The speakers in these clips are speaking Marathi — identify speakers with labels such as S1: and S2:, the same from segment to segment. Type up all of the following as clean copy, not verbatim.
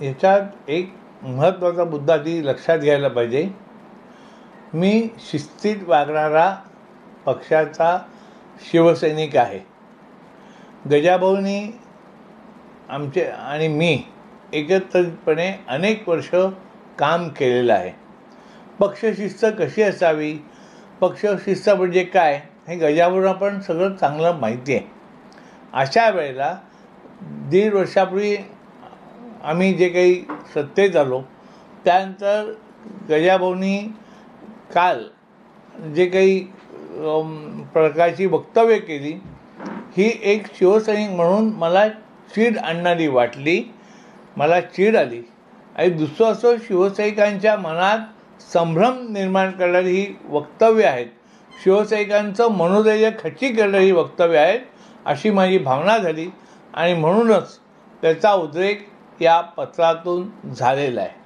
S1: याच्यात एक महत्त्वाचा मुद्दा ती लक्षात घ्यायला पाहिजे. मी शिस्तीत वागणारा पक्षाचा शिवसैनिक आहे. गजाभाऊनी आमचे आणि मी एकत्रितपणे अनेक वर्ष काम केलेलं आहे. पक्षशिस्त कशी असावी, पक्षशिस्त म्हणजे काय, हे गजाभाऊंना पण सगळं चांगलं माहिती आहे. अशा वेळेला 1.5 वर्षापूर्वी आम्ही जे काही सत्तेत आलो त्यानंतर गजाभाऊंनी काल जे काही प्रकारची वक्तव्य केली ही एक शिवसैनिक म्हणून मला चीड आणणारी वाटली, मला चीड आली. आणि दुसरं असं, शिवसैनिकांच्या मनात संभ्रम निर्माण करणारी ही वक्तव्य आहेत, शिवसैनिकांचं मनोधैर्य खच्ची करणारी ही वक्तव्य आहेत, अशी माझी भावना झाली. आणि म्हणूनच त्याचा उद्रेक या पत्रातून झालेला आहे.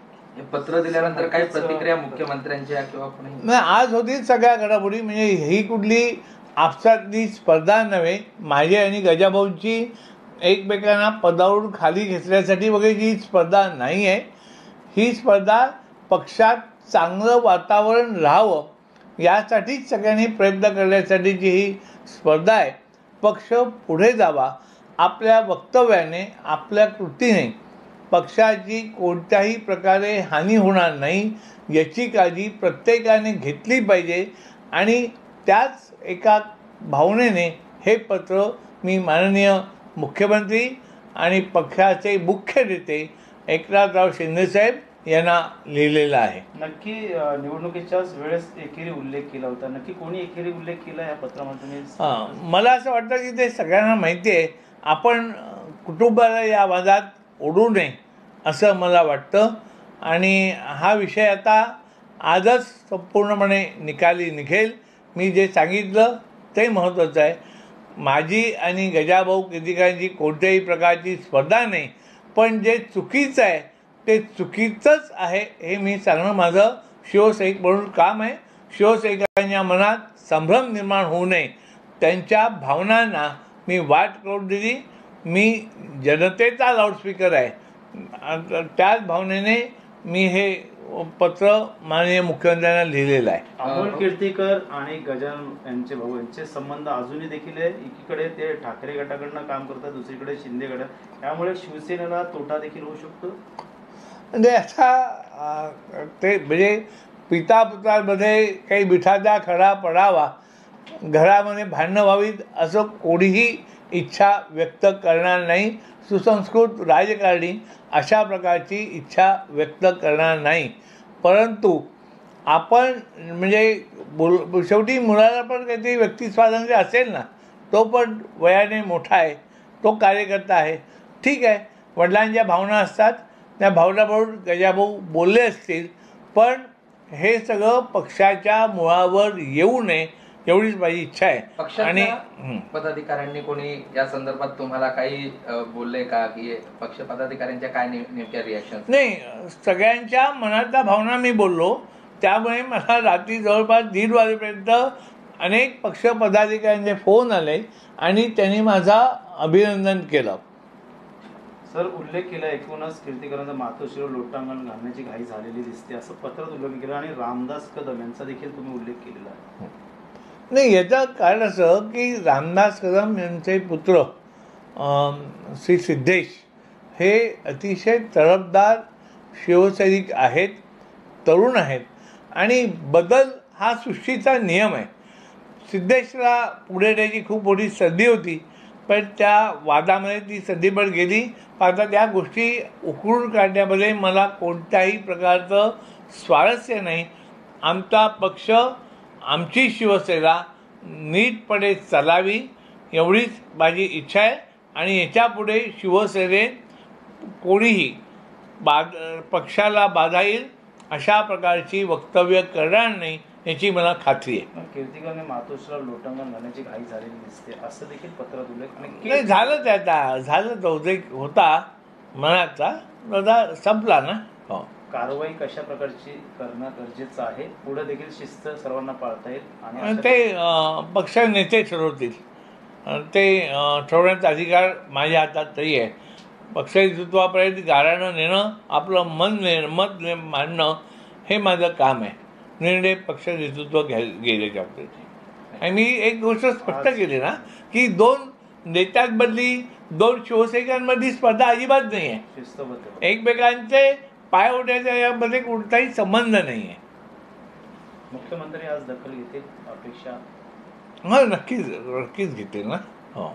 S2: पत्र दिल्यानंतर काही प्रतिक्रिया मुख्यमंत्र्यांच्या किंवा कोणी
S1: आज होती सगळ्या घडामोडी. म्हणजे ही कुठली आपसातली स्पर्धा नव्हे, माझी आणि गजाभाऊंची एकमेकांना पदावरून खाली घेतल्यासाठी वगैरे ही स्पर्धा नाही आहे. ही स्पर्धा पक्षात चांगलं वातावरण राहावं यासाठीच सगळ्यांनी प्रयत्न करण्यासाठीची ही स्पर्धा आहे. पक्ष पुढे जावा, आपल्या वक्तव्याने आपल्या कृतीने पक्षाची कोणत्याही प्रकारे हानी होणार नाही याची काळजी प्रत्येकाने घेतली पाहिजे. आणि त्याच एका भावनेने हे पत्र मी माननीय मुख्यमंत्री आणि पक्षाचे मुख्य नेते एकनाथराव शिंदेसाहेब यांना लिहिलेलं आहे.
S3: नक्की निवडणुकीच्याच वेळेस एकेरी उल्लेख केला होता, नक्की कोणी एकेरी उल्लेख केला या पत्रामध्ये?
S1: मला असं वाटतं की ते सगळ्यांना माहिती आहे. आपण कुटुंबाला या वादात ओढू नये असं मला वाटतं. आणि हा विषय आता आजच संपूर्णपणे निकाली निघेल. मी जे सांगितलं ते महत्त्वाचं आहे. माझी आणि गजाभाऊ कीर्तिकारांची कोणत्याही प्रकारची स्पर्धा नाही, पण जे चुकीचं आहे ते चुकीचंच आहे हे मी सांगणं माझं शिवसैनिक म्हणून काम आहे. शिवसैनिकांच्या मनात संभ्रम निर्माण होऊ नये, त्यांच्या भावनांना मी वाट करून दिली. मी जनतेचा लाऊडस्पीकर आहे, त्याच भावनेने मी हे पत्र माननीय मुख्यमंत्र्यांना लिहिलेलं आहे.
S3: अमोल कीर्तिकर आणि गजानन यांचे भाऊ यांचे संबंध अजूनही देखील आहे. एकीकडे ते ठाकरे गटाकडनं काम करतात, दुसरीकडे शिंदे गट. त्यामुळे शिवसेनेला तोटा देखील होऊ शकतो.
S1: म्हणजे असा ते म्हणजे पिता पुत्रांमध्ये काही मिठाचा खडा पडावा, घरामध्ये भांडणं व्हावीत असं कोणीही इच्छा व्यक्त करणार नाही. सुसंस्कृत राजकारणी अशा प्रकारची इच्छा व्यक्त करणार नाही. परंतु आपण म्हणजे शेवटी मुलाला पण काहीतरी व्यक्ती स्वातंत्र्य असेल ना, तो पण वयाने मोठा आहे, तो कार्यकर्ता आहे, ठीक आहे. वडिलांच्या भावना असतात, त्या भावनाबरोबर गजाभाऊ बोलले असतील, पण हे सगळं पक्षाच्या मुळावर येऊ नये एवढीच माझी इच्छा आहे.
S2: आणि पदाधिकाऱ्यांनी कोणी या संदर्भात तुम्हाला काही बोलले का, की पक्ष पदाधिकाऱ्यांच्या काय नेमक्या रिॲक्शन?
S1: नाही, सगळ्यांच्या मनातल्या भावना मी बोललो. त्यामुळे मला रात्री जवळपास 1:30 वाजेपर्यंत अनेक पक्ष पदाधिकाऱ्यांचे फोन आले आणि त्यांनी माझा अभिनंदन केलं.
S3: सर, उल्लेख केला एकूणच कीर्तिकरांचा मातोश्रीवर लोटांगण घालण्याची घाई झालेली दिसते असं पत्रात उल्लेख केला. आणि रामदास कदम यांचा देखील तुम्ही उल्लेख केलेला आहे.
S1: नाही, याचं कारण असं की रामदास कदम यांचे पुत्र श्री सिद्धेश हे अतिशय तडफदार शिवसैनिक आहेत, तरुण आहेत. आणि बदल हा सृष्टीचा नियम आहे. सिद्धेशला पुढे येण्याची खूप मोठी संधी होती, पण त्या वादामध्ये ती संधी पण गेली. आता त्या गोष्टी उकळून काढण्यामध्ये मला कोणत्याही प्रकारचं स्वारस्य नाही. आमचा पक्ष, आमची शिवसेना नीटपणे चालावी एवढीच माझी इच्छा आहे. आणि याच्यापुढे शिवसेनेत कोणीही पक्षाला बाधा येईल अशा प्रकारची वक्तव्य करणार नाही याची मला खात्री आहे.
S3: कीर्तिकरने मातोश्रीवर लोटांगण घालण्याची घाई झालेली दिसते असं देखील पत्रात उल्लेख
S1: नाही. झालं ते, आता झालं तो उद्रेक होता मनाचा, आता संपला ना. हो.
S3: कारवाई कशा प्रकारची करणं गरजेचं आहे, पुढे देखील शिस्त सर्वांना पाळता येईल
S1: आणि ते पक्ष नेते ठरवतील. ते ठरवण्याचा अधिकार माझ्या हातात तरी आहे. पक्ष नेतृत्वापर्यंत गाऱ्हाणं नेणं, आपलं मत मांडणं हे माझं काम आहे. निर्णय पक्ष नेतृत्व गेल्याच्या बाबतीत. आणि मी एक गोष्ट स्पष्ट केली ना की 2 नेत्यांमधली 2 शिवसैनिकांमधली स्पर्धा अजिबात नाही आहे.
S3: शिस्तबद्ध.
S1: एकमेकांचे पाय ओढण्याच्या यामध्ये कोणताही संबंध नाही आहे.
S3: मुख्यमंत्री आज दखल घेतील अपेक्षा?
S1: नक्कीच घेतील ना. हो.